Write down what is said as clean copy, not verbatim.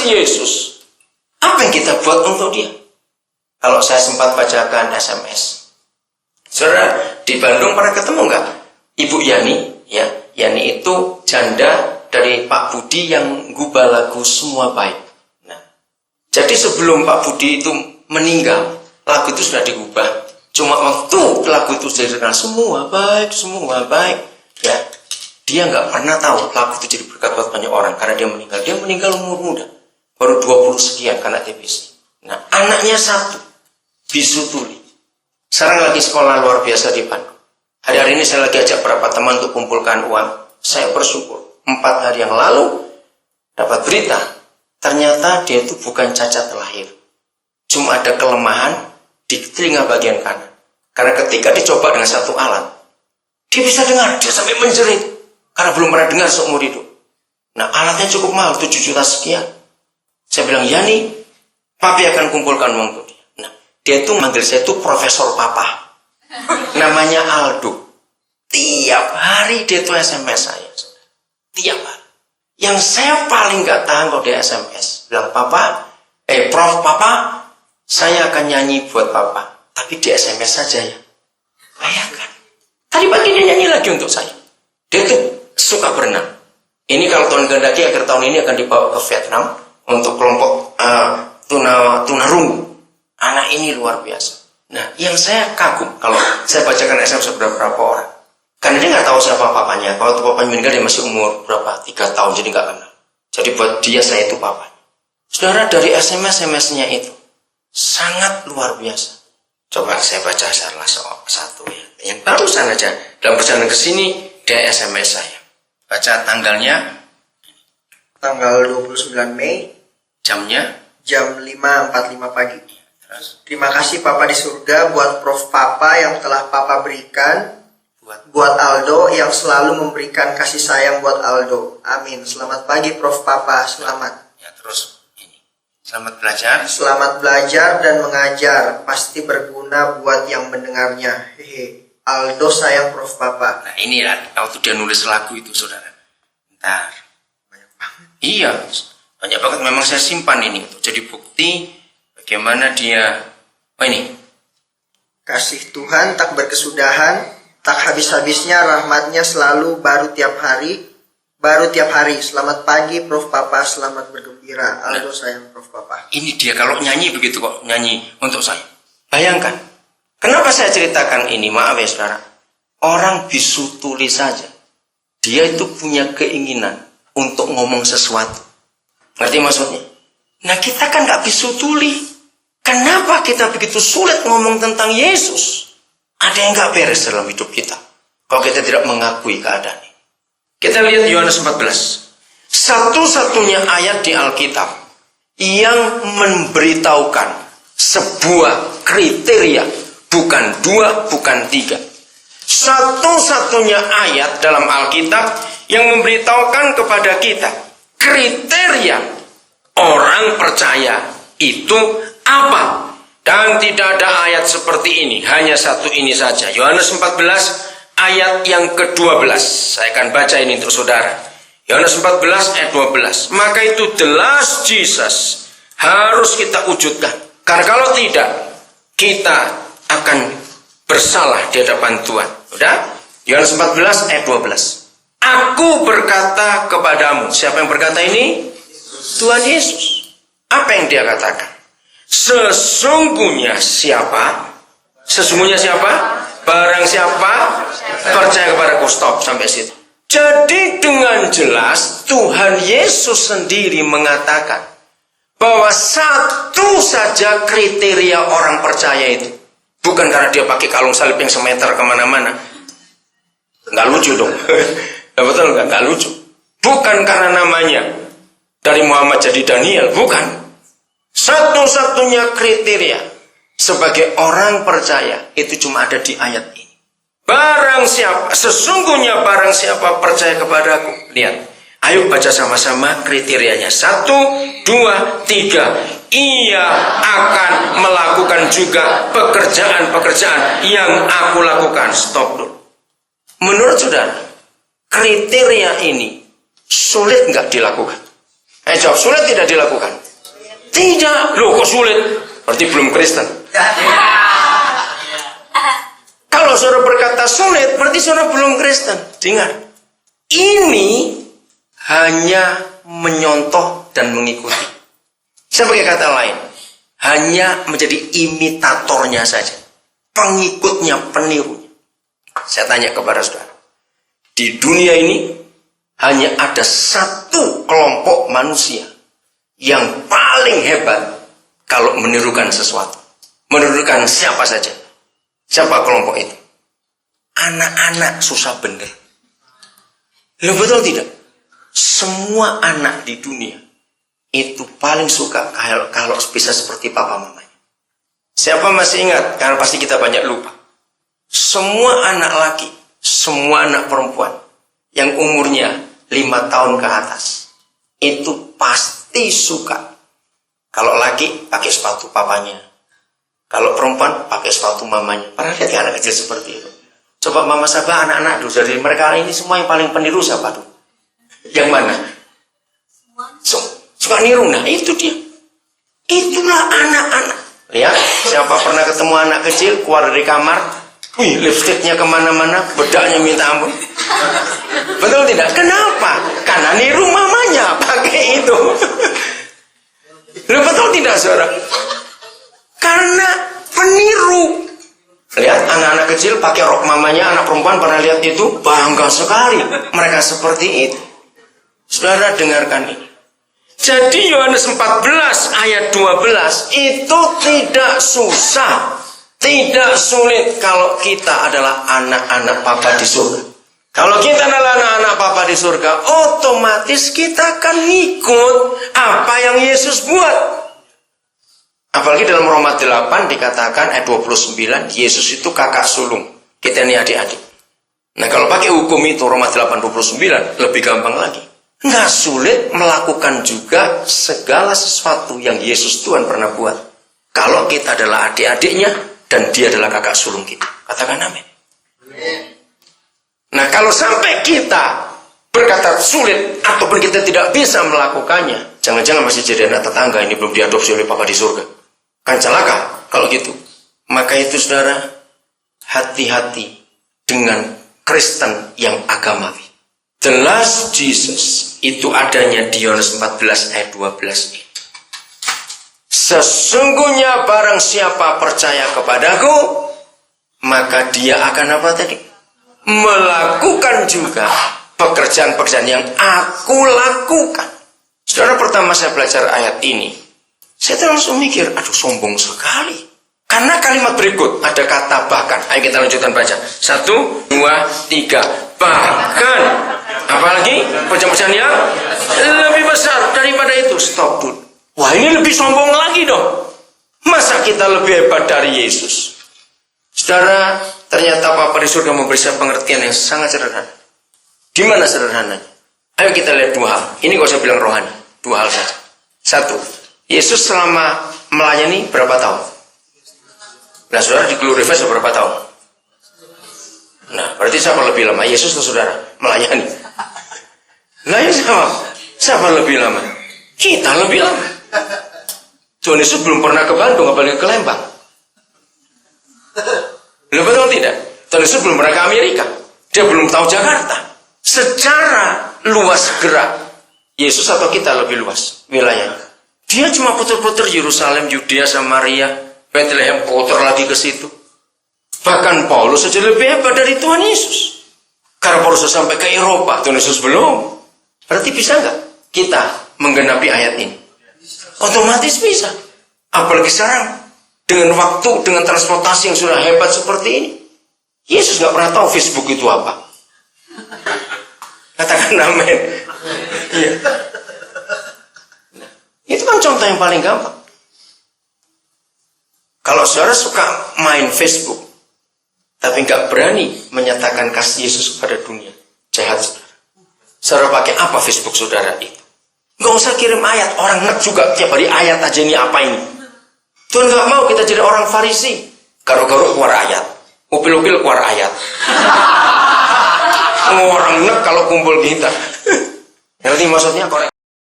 kasih Yesus, apa yang kita buat untuk dia? Kalau saya sempat bacakan SMS, saudara, di Bandung pernah ketemu nggak Ibu Yani? Ya, Yani itu janda dari Pak Budi yang ngubah lagu Semua Baik. Nah, jadi sebelum Pak Budi itu meninggal, lagu itu sudah diubah. Cuma waktu lagu itu jadi terkenal semua baik, ya, dia nggak pernah tahu lagu itu jadi berkat buat banyak orang karena dia meninggal. Dia meninggal umur muda, baru 20 sekian karena TBC. Nah, anaknya satu, bisu tuli. Sekarang lagi sekolah luar biasa di Bandung. Hari-hari ini saya lagi ajak beberapa teman untuk kumpulkan uang. Saya bersyukur 4 hari yang lalu dapat berita, ternyata dia itu bukan cacat lahir, cuma ada kelemahan di telinga bagian kanan. Karena ketika dicoba dengan satu alat, dia bisa dengar, dia sampai menjerit karena belum pernah dengar seumur hidup. Nah, alatnya cukup mahal, 7 juta sekian. Saya bilang, Yani, papi akan kumpulkan uang untuk dia. Nah, dia itu manggil saya itu Profesor Papa. Namanya Aldo. Tiap hari dia tuh SMS saya. Tiap hari. Yang saya paling gak tahan kalau dia SMS. Bilang, Prof, Papa, saya akan nyanyi buat Papa. Tapi di SMS saja ya. Bayangkan. Tadi pagi dia nyanyi lagi untuk saya. Dia tuh suka berenang. Ini kalau tahun Gandaki akhir tahun ini akan dibawa ke Vietnam untuk kelompok tunarungu. Anak ini luar biasa. Nah, yang saya kagum kalau saya bacakan SMS beberapa orang. Karena dia nggak tahu siapa papanya. Kalau papanya meninggal dia masih umur berapa? 3 tahun, jadi nggak kenal. Jadi buat dia saya itu papanya. Saudara, dari SMS-nya itu sangat luar biasa. Coba saya baca salah satu ya. Yang barusan aja dalam perjalanan ke sini dia SMS saya. Baca tanggalnya. Tanggal 29 Mei. Jamnya. Jam 5.45 pagi. Terus. Terima kasih Papa di surga buat Prof Papa yang telah Papa berikan. Buat Aldo yang selalu memberikan kasih sayang buat Aldo. Amin. Selamat pagi Prof Papa. Selamat. Ya, terus ini. Selamat belajar. Selamat belajar dan mengajar. Pasti berguna buat yang mendengarnya. Hehe. Aldo sayang Prof Papa. Nah, ini waktu dia nulis lagu itu, saudara. Bentar. Banyak banget. Iya, banyak banget. Memang saya simpan ini untuk jadi bukti bagaimana dia. Oh, ini. Kasih Tuhan tak berkesudahan, tak habis-habisnya, rahmatnya selalu baru tiap hari. Selamat pagi Prof Papa, selamat bergembira. Aldo sayang Prof Papa. Ini dia kalau nyanyi begitu kok, nyanyi untuk saya. Bayangkan. Kenapa saya ceritakan ini? Maaf ya saudara. Orang bisu tuli saja, dia itu punya keinginan untuk ngomong sesuatu. Ngerti maksudnya? Nah, kita kan gak bisu tuli. Kenapa kita begitu sulit ngomong tentang Yesus? Ada yang gak beres dalam hidup kita kalau kita tidak mengakui keadaan ini. Kita lihat Yohanes 14. Satu-satunya ayat di Alkitab yang memberitahukan sebuah kriteria, bukan 2, bukan 3. Satu-satunya ayat dalam Alkitab yang memberitahukan kepada kita kriteria orang percaya itu apa? Dan tidak ada ayat seperti ini, hanya satu ini saja. Yohanes 14 ayat yang ke-12. Saya akan baca ini untuk saudara. Yohanes 14 ayat 12. Maka itu the last Jesus harus kita wujudkan. Karena kalau tidak, kita akan bersalah di hadapan Tuhan. Udah? Yohanes 14 ayat 12. Aku berkata kepadamu. Siapa yang berkata ini? Tuhan Yesus. Apa yang dia katakan? Sesungguhnya siapa? Barang siapa percaya kepadaku. Stop sampai situ. Jadi dengan jelas Tuhan Yesus sendiri mengatakan bahwa satu saja kriteria orang percaya itu. Bukan karena dia pakai kalung salib yang semeter kemana-mana. Nggak lucu dong. Betul nggak lucu. Bukan karena namanya dari Muhammad jadi Daniel. Bukan. Satu-satunya kriteria sebagai orang percaya itu cuma ada di ayat ini. Sesungguhnya barang siapa percaya kepadaku. Lihat, ayo baca sama-sama kriterianya. 1, 2, 3. Ia akan melakukan juga pekerjaan-pekerjaan yang aku lakukan. Stop dulu. Menurut saudara, kriteria ini sulit nggak dilakukan? Jawab, sulit tidak dilakukan? Tidak. Loh kok sulit? Berarti belum Kristen. Kalau saudara berkata sulit, berarti saudara belum Kristen. Dengar. Ini hanya menyontoh dan mengikuti. Saya pakai kata lain. Hanya menjadi imitatornya saja. Pengikutnya, penirunya. Saya tanya kepada saudara. Di dunia ini hanya ada satu kelompok manusia yang paling hebat kalau menirukan sesuatu. Menirukan siapa saja. Siapa kelompok itu? Anak-anak susah bener. Ya betul tidak? Semua anak di dunia itu paling suka kalau bisa seperti papa mamanya. Siapa masih ingat? Karena pasti kita banyak lupa. Semua anak laki, semua anak perempuan yang umurnya 5 tahun ke atas itu pasti suka. Kalau laki pakai sepatu papanya, kalau perempuan pakai sepatu mamanya. Pernah lihat anak kecil seperti itu? Coba mama sahabat anak-anak dulu. Dari mereka ini semua yang paling peniru siapa dulu? Yang mana? Suka niru. Nah itu dia. Itulah anak-anak. Lihat, siapa pernah ketemu anak kecil keluar dari kamar, wih, lipstiknya kemana-mana, bedaknya minta ampun. Betul tidak? Kenapa? Karena niru mamanya pakai itu. Betul tidak, saudara? Karena peniru. Lihat anak-anak kecil pakai rok mamanya, anak perempuan pernah lihat itu, bangga sekali. Mereka seperti itu. Saudara dengarkan ini. Jadi Yohanes 14 ayat 12 itu tidak susah, tidak sulit kalau kita adalah anak-anak Bapa di surga. Kalau kita adalah anak-anak Bapa di surga, otomatis kita akan ngikut apa yang Yesus buat. Apalagi dalam Roma 8 dikatakan ayat 29, Yesus itu kakak sulung. Kita ini adik-adik. Nah kalau pakai hukum itu Roma 8:29 lebih gampang lagi. Nggak sulit melakukan juga segala sesuatu yang Yesus Tuhan pernah buat. Kalau kita adalah adik-adiknya dan dia adalah kakak sulung kita. Katakan amin. Nah kalau sampai kita berkata sulit ataupun kita tidak bisa melakukannya, jangan-jangan masih jadi anak tetangga ini belum diadopsi oleh Papa di surga. Kan celaka kalau gitu. Maka itu saudara, hati-hati dengan Kristen yang agamawi. The last Jesus itu adanya di Yohanes 14 ayat 12 ini. Sesungguhnya barang siapa percaya kepadaku, maka dia akan apa tadi? Melakukan juga pekerjaan-pekerjaan yang aku lakukan. Saudara, pertama saya belajar ayat ini, saya langsung mikir, aduh sombong sekali. Karena kalimat berikut ada kata bahkan. Ayo kita lanjutkan baca. 1, 2, 3. Bahkan. Apalagi pekerjaan yang lebih besar daripada itu. Stop dulu. Wah ini lebih sombong lagi dong. Masa kita lebih hebat dari Yesus? Saudara, ternyata Bapa di surga memberi saya pengertian yang sangat sederhana. Di mana sederhananya? Ayo kita lihat 2 hal. Ini gak usah bilang rohani. 2 hal saja. 1. Yesus selama melayani berapa tahun? Nah saudara di Glorify berapa tahun? Nah berarti siapa lebih lama? Yesus atau saudara? Melayani. Nah ya siapa lebih lama? Kita lebih lama. Tuhan Yesus belum pernah ke Bandung, apalagi ke Lembang. Betul tidak? Tuhan Yesus belum pernah ke Amerika. Dia belum tahu Jakarta. Secara luas gerak, Yesus atau kita lebih luas wilayahnya. Dia cuma putar-putar Yerusalem, Yudea, Samaria, Bethlehem, putar lagi ke situ. Bahkan Paulus saja lebih hebat dari Tuhan Yesus. Karena Paulus sudah sampai ke Eropa, Tuhan Yesus belum. Berarti bisa nggak kita menggenapi ayat ini? Otomatis bisa. Apalagi sekarang dengan waktu, dengan transportasi yang sudah hebat seperti ini. Yesus nggak pernah tahu Facebook itu apa. Katakan amin. Iya. Itu kan contoh yang paling gampang. Kalau saudara suka main Facebook, tapi nggak berani menyatakan kasih Yesus kepada dunia, jahat saudara. Saudara pakai apa Facebook saudara itu? Nggak usah kirim ayat, orang nget juga tiap hari ayat aja ini apa ini. Tuhan nggak mau kita jadi orang Farisi, garuk-garuk keluar ayat, upil-upil keluar ayat. Orang nget kalau kumpul kita. Nanti maksudnya korek.